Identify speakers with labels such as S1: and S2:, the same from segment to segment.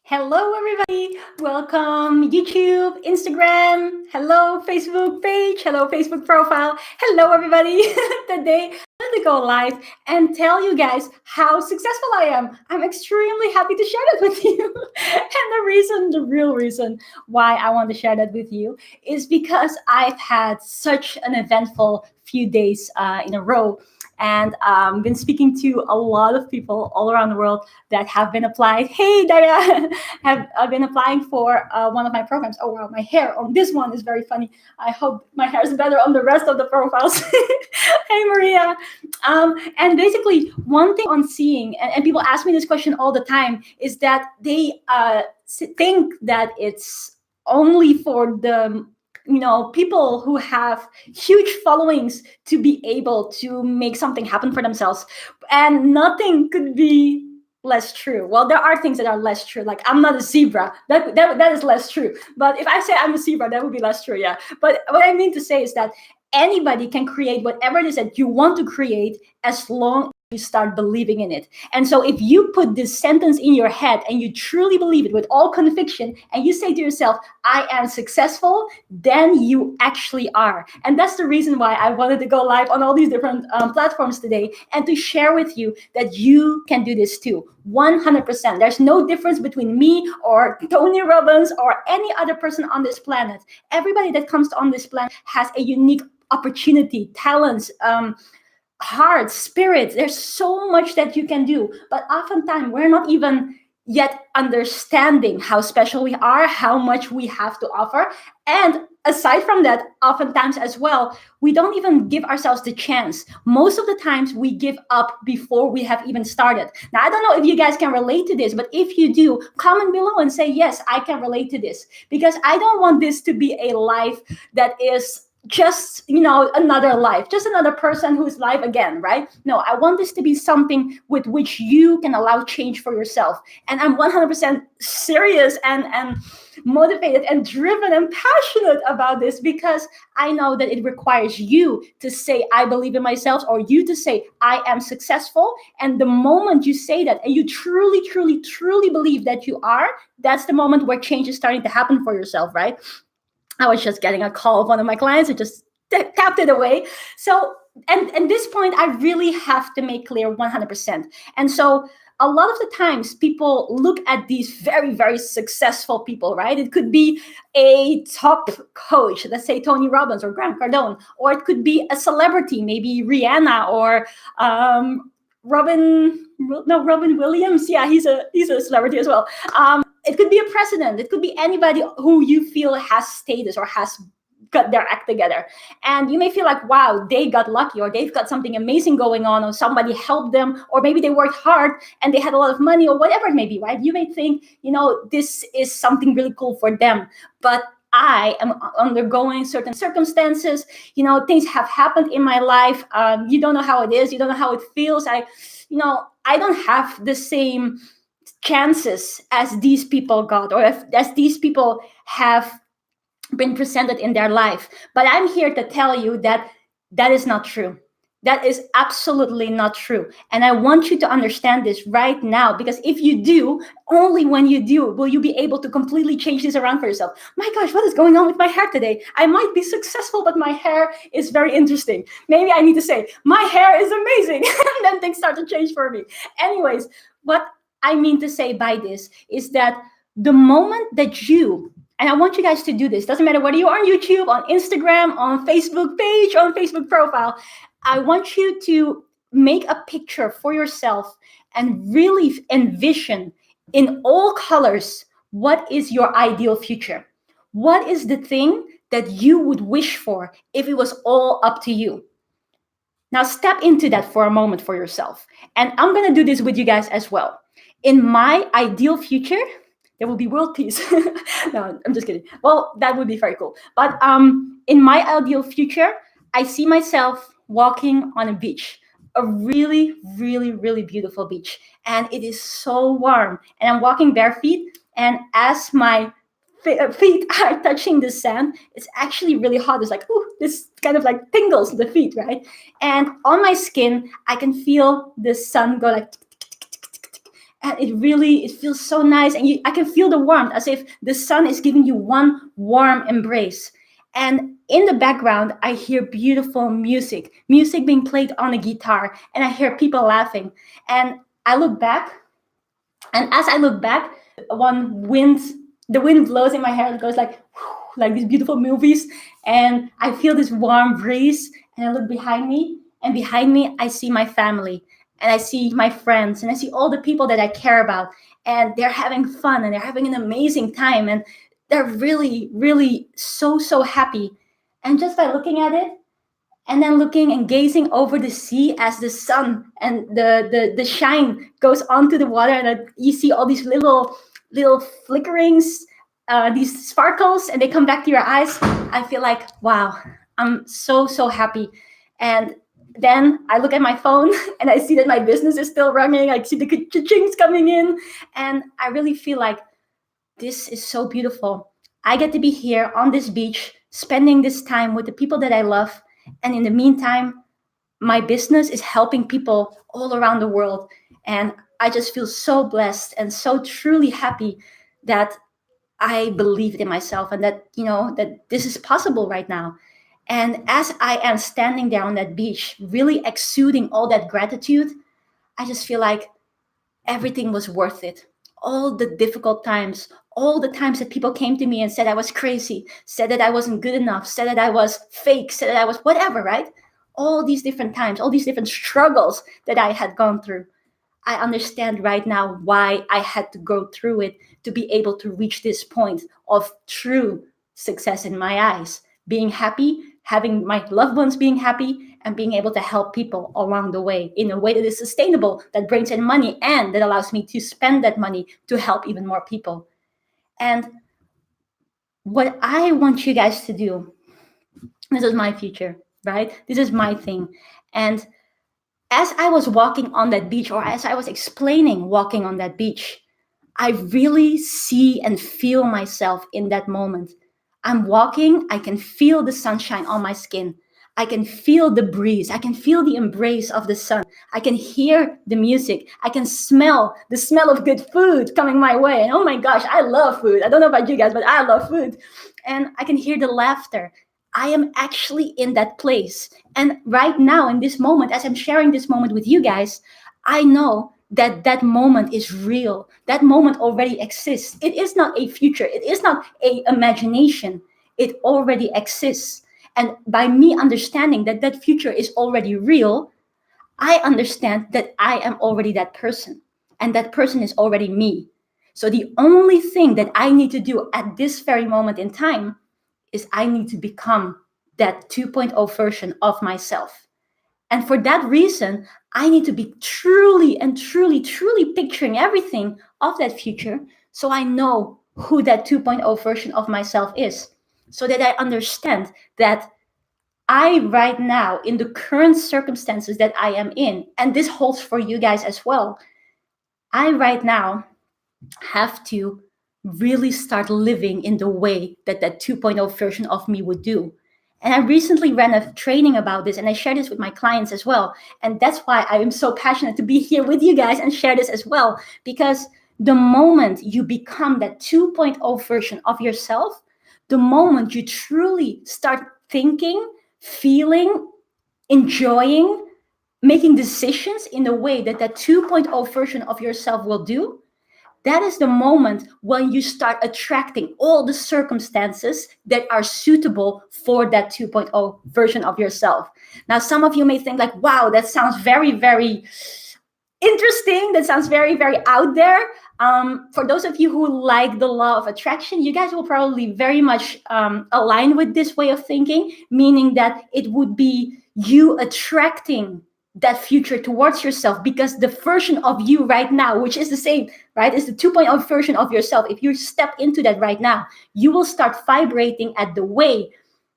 S1: Hello, everybody. Welcome, YouTube, Instagram. Hello, Facebook page. Hello, Facebook profile. Hello, everybody. Today, I'm going to go live and tell you guys how successful I am. I'm extremely happy to share that with you. And the real reason why I want to share that with you is because I've had such an eventful few days in a row and been speaking to a lot of people all around the world that have been applied. Hey, Daria, have been applying for one of my programs. Oh wow, my hair on this one is very funny. I hope my hair is better on the rest of the profiles. Hey, Maria. And basically, one thing on seeing, and people ask me this question all the time, is that they think that it's only for the people who have huge followings to be able to make something happen for themselves, and nothing could be less true. Well, there are things that are less true, like I'm not a zebra. That is less true. But if I say I'm a zebra, that would be less true. Yeah, but what I mean to say is that anybody can create whatever it is that you want to create, as long as you start believing in it. And so if you put this sentence in your head and you truly believe it with all conviction, and you say to yourself, I am successful, then you actually are. And that's the reason why I wanted to go live on all these different platforms today, and to share with you that you can do this too. 100%. There's no difference between me or Tony Robbins or any other person on this planet. Everybody that comes on this planet has a unique opportunity, talents, heart, spirit. There's so much that you can do, but oftentimes we're not even yet understanding how special we are, how much we have to offer. And aside from that, oftentimes as well, we don't even give ourselves the chance. Most of the times we give up before we have even started. Now, I don't know if you guys can relate to this, but if you do, comment below and say, yes, I can relate to this, because I don't want this to be a life that is just another life, just another person who's live again, right? No, I want this to be something with which you can allow change for yourself. And I'm 100% serious and motivated and driven and passionate about this, because I know that it requires you to say, I believe in myself, or you to say, I am successful. And the moment you say that, and you truly, truly, truly believe that you are, that's the moment where change is starting to happen for yourself, right? I was just getting a call of one of my clients who just tapped it away. So, and at this point, I really have to make clear 100%. And so a lot of the times people look at these very, very successful people, right? It could be a top coach, let's say Tony Robbins or Grant Cardone, or it could be a celebrity, maybe Rihanna or Robin Williams. Yeah, he's a celebrity as well. It could be a president. It could be anybody who you feel has status or has got their act together. And you may feel like, wow, they got lucky, or they've got something amazing going on, or somebody helped them, or maybe they worked hard and they had a lot of money, or whatever it may be, right? You may think, this is something really cool for them. But I am undergoing certain circumstances. Things have happened in my life. You don't know how it is. You don't know how it feels. I don't have the same chances as these people got, or as these people have been presented in their life. But I'm here to tell you that that is not true. That is absolutely not true. And I want you to understand this right now, because if you do, only when you do will you be able to completely change this around for yourself. My gosh, what is going on with my hair today? I might be successful, but my hair is very interesting. Maybe I need to say, my hair is amazing. And then things start to change for me. Anyways, what I mean to say by this is that the moment that you, and I want you guys to do this, doesn't matter whether you're on YouTube, on Instagram, on Facebook page, on Facebook profile, I want you to make a picture for yourself and really envision in all colors, what is your ideal future? What is the thing that you would wish for if it was all up to you? Now step into that for a moment for yourself. And I'm going to do this with you guys as well. In my ideal future, there will be world peace. No, I'm just kidding. Well, that would be very cool. But in my ideal future, I see myself walking on a beach, a really, really, really beautiful beach. And it is so warm. And I'm walking bare feet. And as my feet are touching the sand, it's actually really hot. It's like, ooh, this kind of like tingles the feet, right? And on my skin, I can feel the sun go like, And it feels so nice. And I can feel the warmth, as if the sun is giving you one warm embrace. And in the background, I hear beautiful music being played on a guitar, and I hear people laughing. And I look back, and as I look back, the wind blows in my hair. It goes like these beautiful movies, and I feel this warm breeze. And I look behind me, and behind me, I see my family, and I see my friends, and I see all the people that I care about, and they're having fun, and they're having an amazing time, and they're really, really so happy. And just by looking at it, and then looking and gazing over the sea as the sun and the shine goes onto the water, and you see all these little flickerings, these sparkles, and they come back to your eyes. I feel like, wow, I'm so happy. And then I look at my phone and I see that my business is still running. I see the cha-chings coming in, and I really feel like this is so beautiful. I get to be here on this beach, spending this time with the people that I love. And in the meantime, my business is helping people all around the world. And I just feel so blessed and so truly happy that I believed in myself, and that, that this is possible right now. And as I am standing there on that beach, really exuding all that gratitude, I just feel like everything was worth it. All the difficult times, all the times that people came to me and said I was crazy, said that I wasn't good enough, said that I was fake, said that I was whatever, right? All these different times, all these different struggles that I had gone through. I understand right now why I had to go through it to be able to reach this point of true success in my eyes. Being happy, having my loved ones being happy, and being able to help people along the way in a way that is sustainable, that brings in money, and that allows me to spend that money to help even more people. And what I want you guys to do, this is my future, right? This is my thing. And as I was walking on that beach, or as I was explaining walking on that beach, I really see and feel myself in that moment. I'm walking, I can feel the sunshine on my skin. I can feel the breeze. I can feel the embrace of the sun. I can hear the music. I can smell the smell of good food coming my way. And oh my gosh, I love food. I don't know about you guys, but I love food. And I can hear the laughter. I am actually in that place. And right now, in this moment, as I'm sharing this moment with you guys, I know that that moment is real. That moment already exists. It is not a future. It is not a imagination. It already exists. And by me understanding that that future is already real, I understand that I am already that person. And that person is already me. So the only thing that I need to do at this very moment in time is I need to become that 2.0 version of myself. And for that reason, I need to be truly and truly picturing everything of that future, so I know who that 2.0 version of myself is, so that I understand that I right now, in the current circumstances that I am in, and this holds for you guys as well, I right now have to really start living in the way that that 2.0 version of me would do. And I recently ran a training about this, and I share this with my clients as well. And that's why I am so passionate to be here with you guys and share this as well. Because the moment you become that 2.0 version of yourself, the moment you truly start thinking, feeling, enjoying, making decisions in the way that that 2.0 version of yourself will do, that is the moment when you start attracting all the circumstances that are suitable for that 2.0 version of yourself. Now, some of you may think like, wow, that sounds very, very interesting. That sounds very, very out there. For those of you who like the law of attraction, you guys will probably very much align with this way of thinking, meaning that it would be you attracting that future towards yourself, because the version of you right now, which is the same, right, is the 2.0 version of yourself. If you step into that right now, you will start vibrating at the way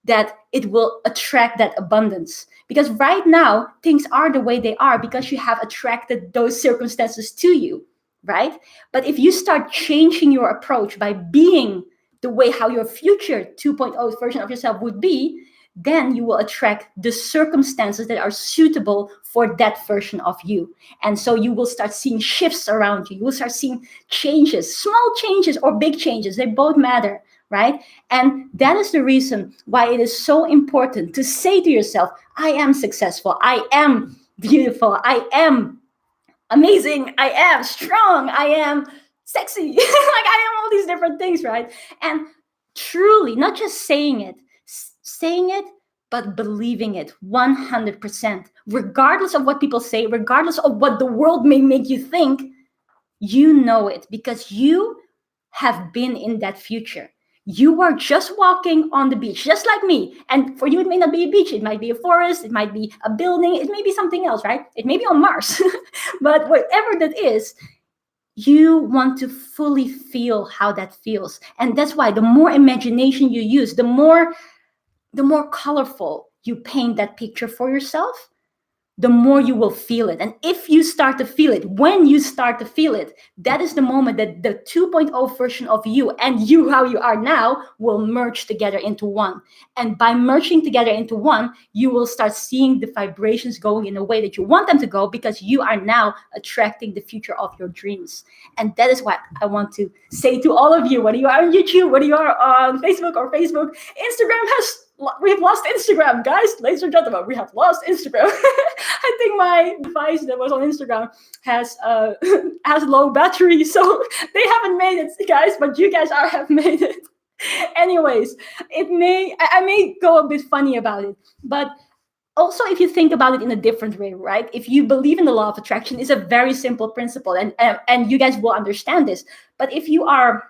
S1: that it will attract that abundance. Because right now, things are the way they are because you have attracted those circumstances to you, right? But if you start changing your approach by being the way how your future 2.0 version of yourself would be, then you will attract the circumstances that are suitable for that version of you. And so you will start seeing shifts around you. You will start seeing changes, small changes or big changes. They both matter, right? And that is the reason why it is so important to say to yourself, I am successful. I am beautiful. I am amazing. I am strong. I am sexy. Like I am all these different things, right? And truly, not just saying it, but believing it 100%, regardless of what people say, regardless of what the world may make you think, you know it because you have been in that future. You are just walking on the beach, just like me. And for you, it may not be a beach. It might be a forest. It might be a building. It may be something else, right? It may be on Mars. But whatever that is, you want to fully feel how that feels. And that's why the more imagination you use, the more colorful you paint that picture for yourself, the more you will feel it. And if you start to feel it, when you start to feel it, that is the moment that the 2.0 version of you and you, how you are now, will merge together into one. And by merging together into one, you will start seeing the vibrations going in a way that you want them to go because you are now attracting the future of your dreams. And that is what I want to say to all of you, whether you are on YouTube, whether you are on Facebook or Facebook, we have lost Instagram, guys. Ladies and gentlemen, we have lost Instagram. I think my device that was on Instagram has low battery, so they haven't made it, guys. But you guys have made it. Anyways, I may go a bit funny about it, but also if you think about it in a different way, right? If you believe in the law of attraction, it's a very simple principle, and you guys will understand this. But if you are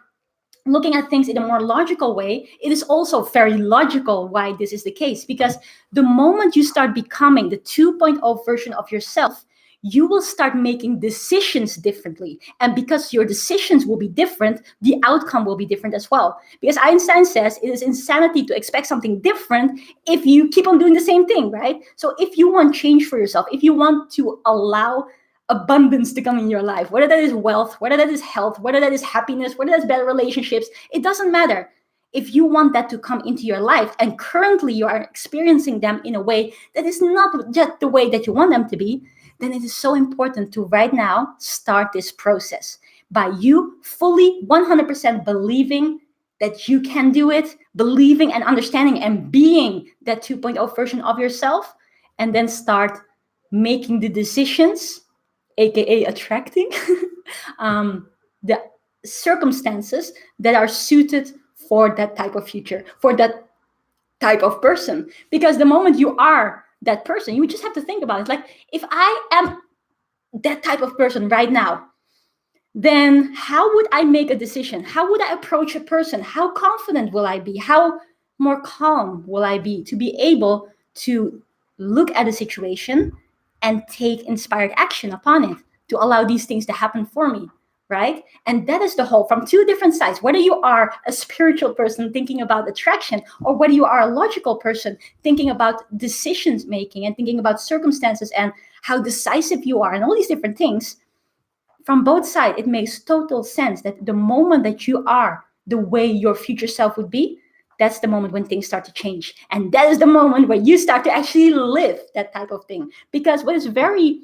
S1: looking at things in a more logical way, it is also very logical why this is the case. Because the moment you start becoming the 2.0 version of yourself, you will start making decisions differently. And because your decisions will be different, the outcome will be different as well. Because Einstein says it is insanity to expect something different if you keep on doing the same thing, right? So if you want change for yourself, if you want to allow abundance to come in your life, whether that is wealth, whether that is health, whether that is happiness, whether that's better relationships, it doesn't matter. If you want that to come into your life and currently you are experiencing them in a way that is not just the way that you want them to be, then it is so important to right now start this process by you fully 100% believing that you can do it, believing and understanding and being that 2.0 version of yourself, and then start making the decisions, aka attracting the circumstances that are suited for that type of future, for that type of person. Because the moment you are that person, you just have to think about it. Like, if I am that type of person right now, then how would I make a decision? How would I approach a person? How confident will I be? How more calm will I be to be able to look at a situation and take inspired action upon it to allow these things to happen for me, right? And that is the whole, from two different sides, whether you are a spiritual person thinking about attraction, or whether you are a logical person thinking about decisions making and thinking about circumstances and how decisive you are and all these different things. From both sides, it makes total sense that the moment that you are the way your future self would be, that's the moment when things start to change. And that is the moment where you start to actually live that type of thing. Because what is very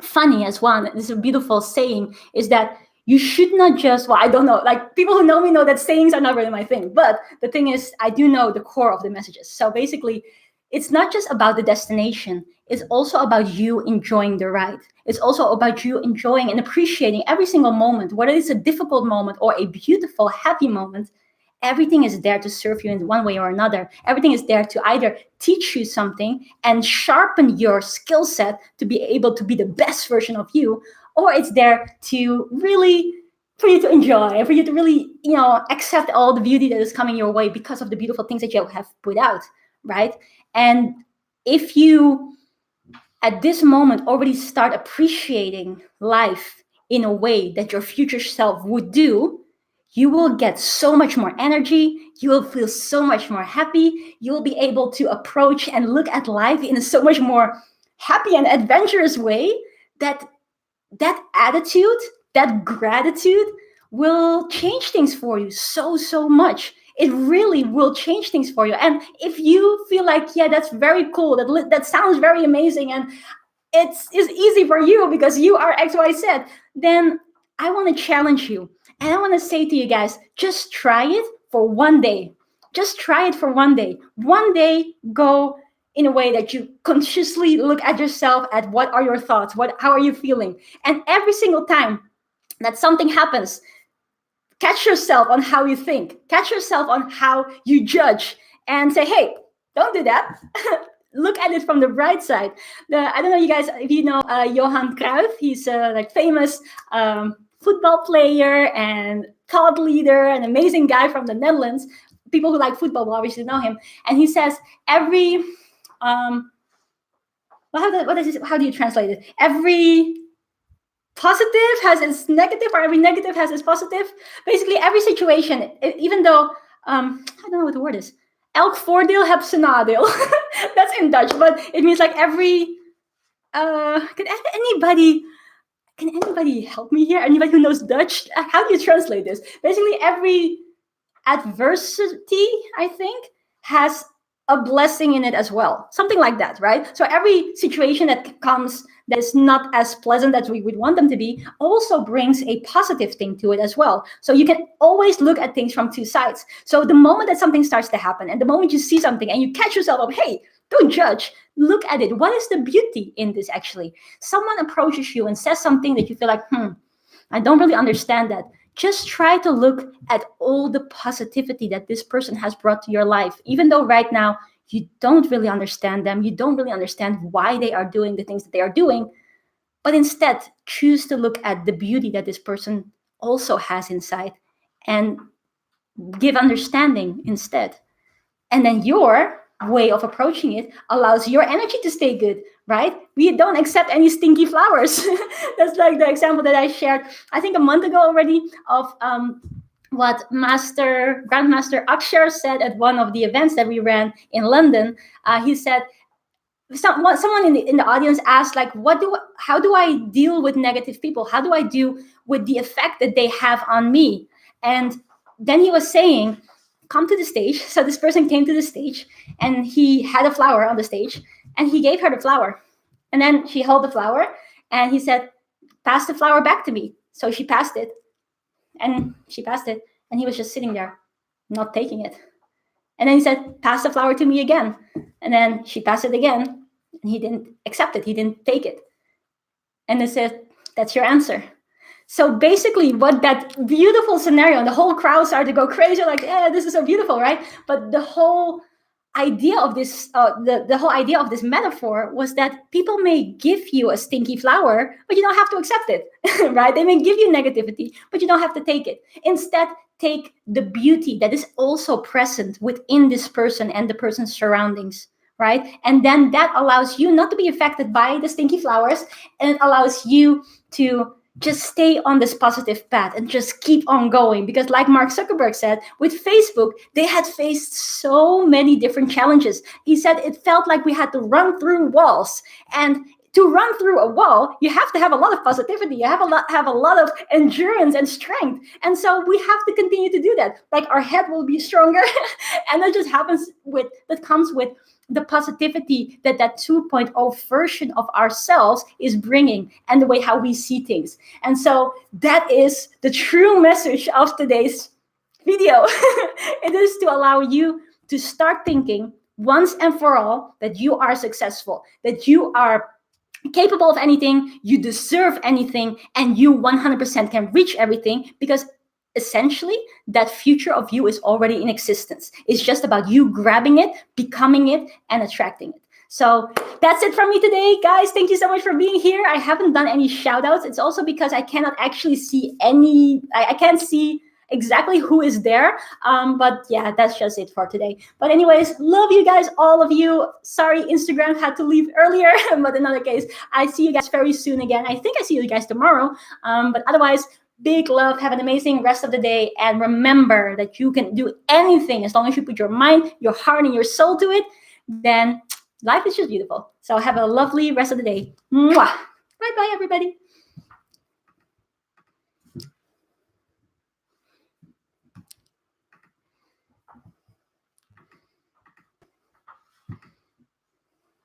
S1: funny as well, and this is a beautiful saying, is that you should not just, well, I don't know, like people who know me know that sayings are not really my thing. But the thing is, I do know the core of the messages. So basically, it's not just about the destination. It's also about you enjoying the ride. It's also about you enjoying and appreciating every single moment, whether it's a difficult moment or a beautiful, happy moment. Everything is there to serve you in one way or another. Everything is there to either teach you something and sharpen your skill set to be able to be the best version of you, or it's there to really, for you to enjoy, for you to really, accept all the beauty that is coming your way because of the beautiful things that you have put out, right? And if you, at this moment, already start appreciating life in a way that your future self would do, you will get so much more energy. You will feel so much more happy. You will be able to approach and look at life in a so much more happy and adventurous way that attitude, that gratitude will change things for you so much. it really will change things for you. And if you feel like, yeah, that's very cool, that sounds very amazing, and it's easy for you because you are XYZ, then I want to challenge you. And I want to say to you guys, just try it for one day. Just try it for one day. One day, go in a way that you consciously look at yourself, at what are your thoughts, how are you feeling. And every single time that something happens, catch yourself on how you think, catch yourself on how you judge, and say, hey, don't do that. Look at it from the bright side. I don't know, you guys, if you know Johan Cruyff. He's a famous football player and thought leader, an amazing guy from the Netherlands. People who like football will obviously know him. And he says every how do you translate it? Every positive has its negative, or every negative has its positive. Basically, every situation, even though I don't know what the word is. Elk voordeel heb zijn nadeel. That's in Dutch, but it means like every. Can anybody help me here? Anybody who knows Dutch? How do you translate this? Basically, every adversity, I think, has a blessing in it as well. Something like that, right? So every situation that comes that is not as pleasant as we would want them to be also brings a positive thing to it as well. So you can always look at things from two sides. So the moment that something starts to happen, and the moment you see something and you catch yourself up, hey, don't judge. Look at it. What is the beauty in this actually? Someone approaches you and says something that you feel like, I don't really understand that. Just try to look at all the positivity that this person has brought to your life, even though right now you don't really understand them. You don't really understand why they are doing the things that they are doing. But instead, choose to look at the beauty that this person also has inside and give understanding instead. And then your way of approaching it allows your energy to stay good, right? We don't accept any stinky flowers. That's like the example that I shared, I think a month ago already, of what Grandmaster Akshar said at one of the events that we ran in London. He said, someone in the audience asked, like, how do I deal with negative people? How do I deal with the effect that they have on me? And then he was saying, come to the stage. So this person came to the stage and he had a flower on the stage and he gave her the flower. And then she held the flower and he said, pass the flower back to me. So she passed it and she passed it and he was just sitting there, not taking it. And then he said, pass the flower to me again. And then she passed it again and he didn't accept it. He didn't take it. And they said, that's your answer. So basically what that beautiful scenario, and the whole crowd started to go crazy, like, yeah, this is so beautiful, right? But the whole idea of this, the whole idea of this metaphor was that people may give you a stinky flower, but you don't have to accept it, right? They may give you negativity, but you don't have to take it. Instead, take the beauty that is also present within this person and the person's surroundings, right? And then that allows you not to be affected by the stinky flowers, and it allows you to just stay on this positive path and just keep on going. Because like Mark Zuckerberg said, with Facebook, they had faced so many different challenges. He said it felt like we had to run through walls. And to run through a wall, you have to have a lot of positivity. You have a lot of endurance and strength. And so we have to continue to do that. Like our head will be stronger. And that just comes with the positivity that 2.0 version of ourselves is bringing, and the way how we see things. And so that is the true message of today's video. It is to allow you to start thinking once and for all that you are successful, that you are capable of anything, you deserve anything, and you 100% can reach everything, because essentially that future of you is already in existence. It's just about you grabbing it, becoming it, and attracting it. So that's it from me today, guys. Thank you so much for being here. I haven't done any shout outs. It's also because I cannot actually see I can't see exactly who is there. But yeah, that's just it for today. But anyways, love you guys, all of you. Sorry, Instagram had to leave earlier, but in other case, I see you guys very soon again. I think I see you guys tomorrow. But otherwise, big love. Have an amazing rest of the day. And remember that you can do anything as long as you put your mind, your heart, and your soul to it. Then life is just beautiful. So have a lovely rest of the day. Mwah. Bye-bye, everybody.